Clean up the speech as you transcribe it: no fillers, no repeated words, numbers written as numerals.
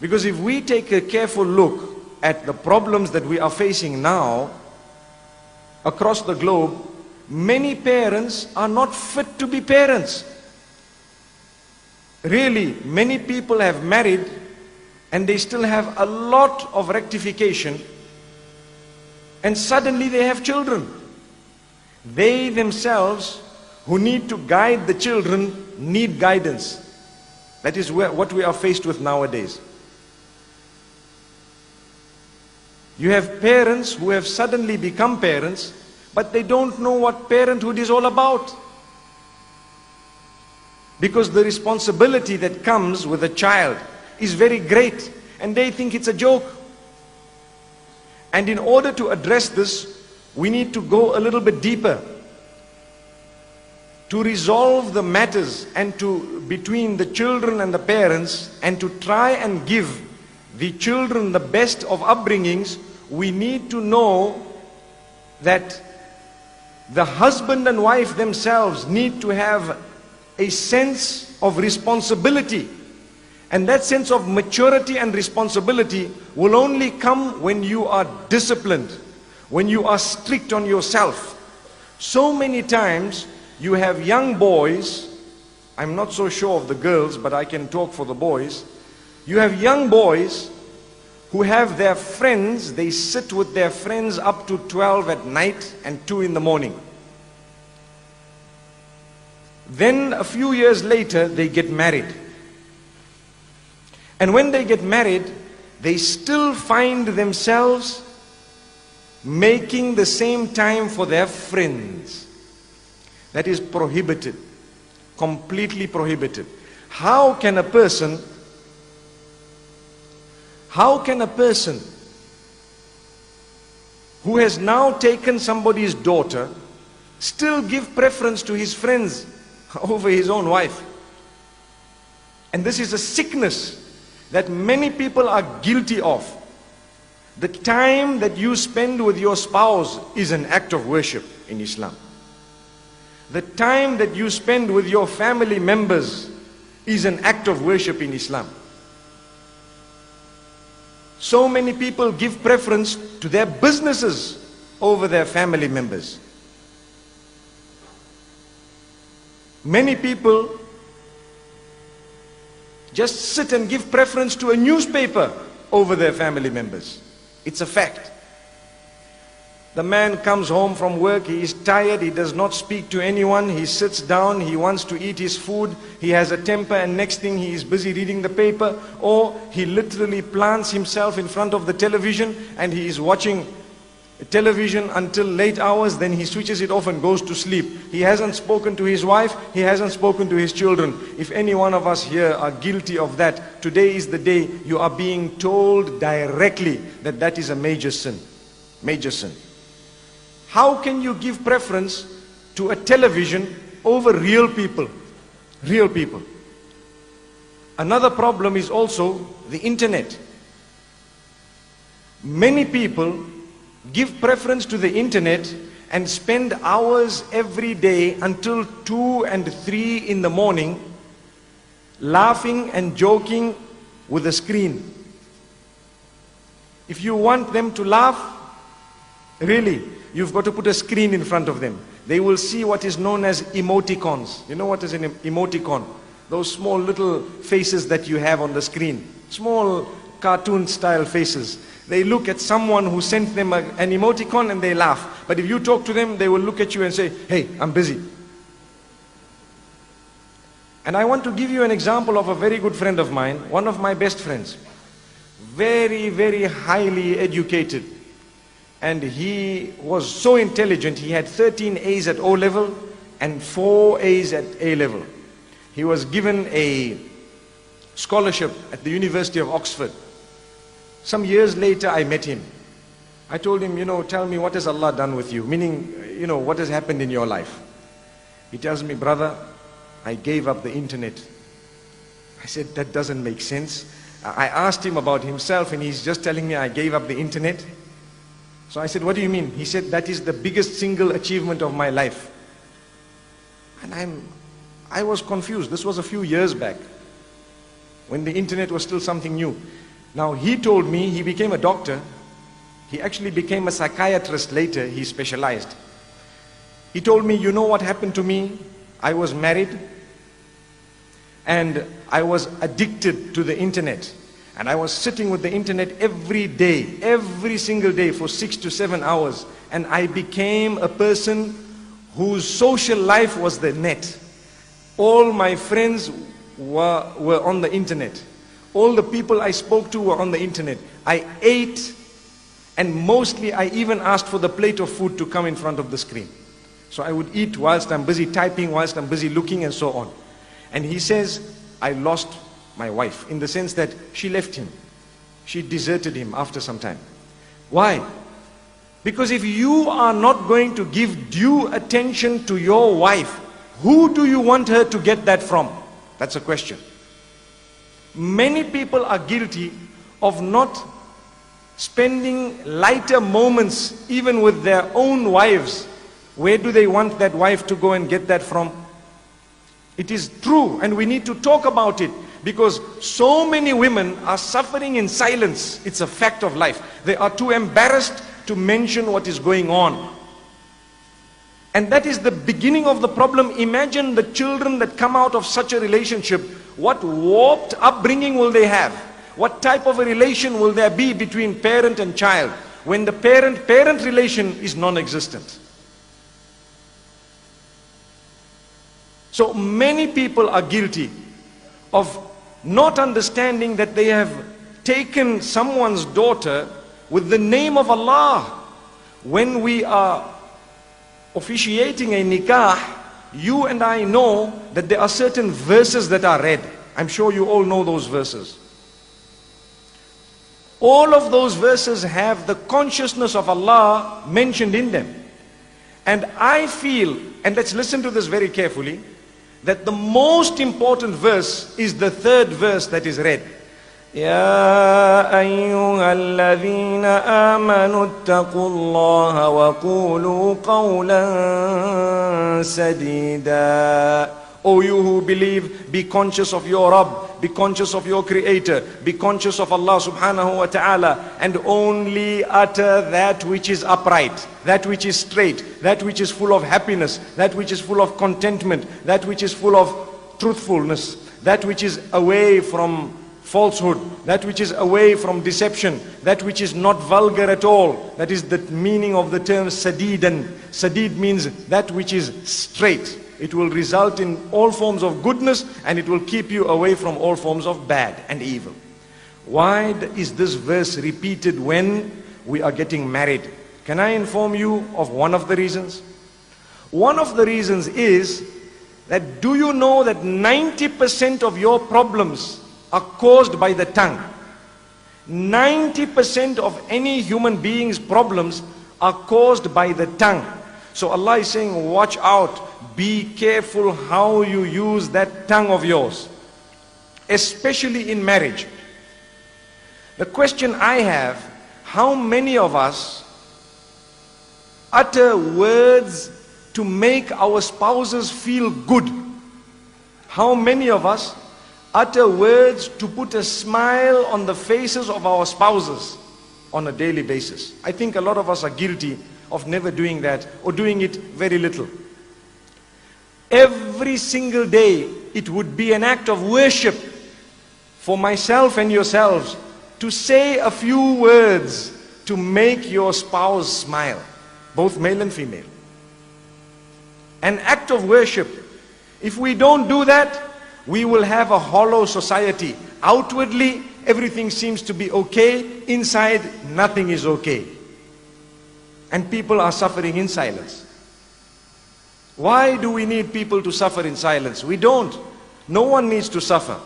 Because if we take a careful look at the problems that we are facing now across the globe, many parents are not fit to be parents. Really, many people have married and they still have a lot of rectification, and suddenly they have children. They themselves, who need to guide the children, need guidance. That is what we are faced with nowadays. You have parents who have suddenly become parents, but they don't know what parenthood is all about. Because the responsibility that comes with a child is very great, and they think it's a joke. And in order to address this, we need to go a little bit deeper to resolve the matters and between the children and the parents, and to try and give the children the best of upbringings. We need to know that the husband and wife themselves need to have a sense of responsibility, and that sense of maturity and responsibility will only come when you are disciplined, when you are strict on yourself. So many times you have young boys, I'm not so sure of the girls, but I can talk for the boys. You have young boys who have their friends, they sit with their friends up to 12 at night and 2 in the morning. Then a few years later, they get married. And when they get married, they still find themselves making the same time for their friends. That is prohibited, completely prohibited. How can a person who has now taken somebody's daughter still give preference to his friends over his own wife? And this is a sickness that many people are guilty of. The time that you spend with your spouse is an act of worship in Islam. The time that you spend with your family members is an act of worship in Islam. So many people give preference to their businesses over their family members. Many people just sit and give preference to a newspaper over their family members. It's a fact. The man comes home from work, he is tired, he does not speak to anyone, he sits down, he wants to eat his food, he has a temper, and next thing he is busy reading the paper, or he literally plants himself in front of the television and he is watching television until late hours, then he switches it off and goes to sleep. He hasn't spoken to his wife, he hasn't spoken to his children. If any one of us here are guilty of that, today is the day you are being told directly that that is a major sin. Major sin. How can you give preference to a television over real people? Real people. Another problem is also the internet. Many people give preference to the internet and spend hours every day until 2 and 3 in the morning laughing and joking with a screen. If you want them to laugh, really, you've got to put a screen in front of them. They will see what is known as emoticons. You know what is an emoticon? Those small little faces that you have on the screen. Small cartoon style faces. They look at someone who sent them an emoticon and they laugh. But if you talk to them, they will look at you and say, "Hey, I'm busy." And I want to give you an example of a very good friend of mine, one of my best friends. Very, very highly educated. And he was so intelligent, he had 13 A's at O level and 4 A's at A level. He was given a scholarship at the University of Oxford. Some years later, I met him. I told him, tell me, what has Allah done with you? Meaning, what has happened in your life? He tells me, "Brother, I gave up the internet." I said, "That doesn't make sense." I asked him about himself and he's just telling me, "I gave up the internet." So I said, "What do you mean?" He said, "That is the biggest single achievement of my life." And I was confused. This was a few years back, when the internet was still something new. Now he told me he became a doctor. He actually became a psychiatrist later. He specialized. He told me, you know what happened to me? I was married and I was addicted to the internet. And I was sitting with the internet every day, every single day for 6 to 7 hours. And I became a person whose social life was the net. All my friends were on the internet. All the people I spoke to were on the internet. I ate, and mostly I even asked for the plate of food to come in front of the screen. So I would eat whilst I'm busy typing, whilst I'm busy looking, and so on. And he says, I lost my wife, in the sense that she left him. She deserted him after some time. Why? Because if you are not going to give due attention to your wife, who do you want her to get that from? That's a question. Many people are guilty of not spending lighter moments even with their own wives. Where do they want that wife to go and get that from? It is true, and we need to talk about it, because so many women are suffering in silence. It's a fact of life. They are too embarrassed to mention what is going on. And that is the beginning of the problem. Imagine the children that come out of such a relationship. What warped upbringing will they have? What type of a relation will there be between parent and child when the parent-parent relation is non-existent? So many people are guilty of not understanding that they have taken someone's daughter with the name of Allah. When we are officiating a nikah, you and I know that there are certain verses that are read. I'm sure you all know those verses. All of those verses have the consciousness of Allah mentioned in them. And I feel, and let's listen to this very carefully, that the most important verse is the third verse that is read. يا أيها الذين آمنوا اتقوا الله وقولوا قولا سديدا. O you who believe, be conscious of your Rabb, be conscious of your Creator, be conscious of Allah subhanahu wa ta'ala, and only utter that which is upright, that which is straight, that which is full of happiness, that which is full of contentment, that which is full of truthfulness, that which is away from falsehood, that which is away from deception, that which is not vulgar at all. That is the meaning of the term sadidan. Sadid means that which is straight. It will result in all forms of goodness, and it will keep you away from all forms of bad and evil. Why is this verse repeated when we are getting married? Can I inform you of one of the reasons? One of the reasons is that, do you know that 90% of your problems are caused by the tongue? 90% of any human being's problems are caused by the tongue. So Allah is saying, watch out. Be careful how you use that tongue of yours, especially in marriage. The question I have, how many of us utter words to make our spouses feel good? How many of us utter words to put a smile on the faces of our spouses on a daily basis? I think a lot of us are guilty of never doing that, or doing it very little. Every single day, it would be an act of worship for myself and yourselves to say a few words to make your spouse smile, both male and female. An act of worship. If we don't do that, we will have a hollow society. Outwardly, everything seems to be okay. Inside, nothing is okay. And people are suffering in silence. Why do we need people to suffer in silence? We don't. No one needs to suffer.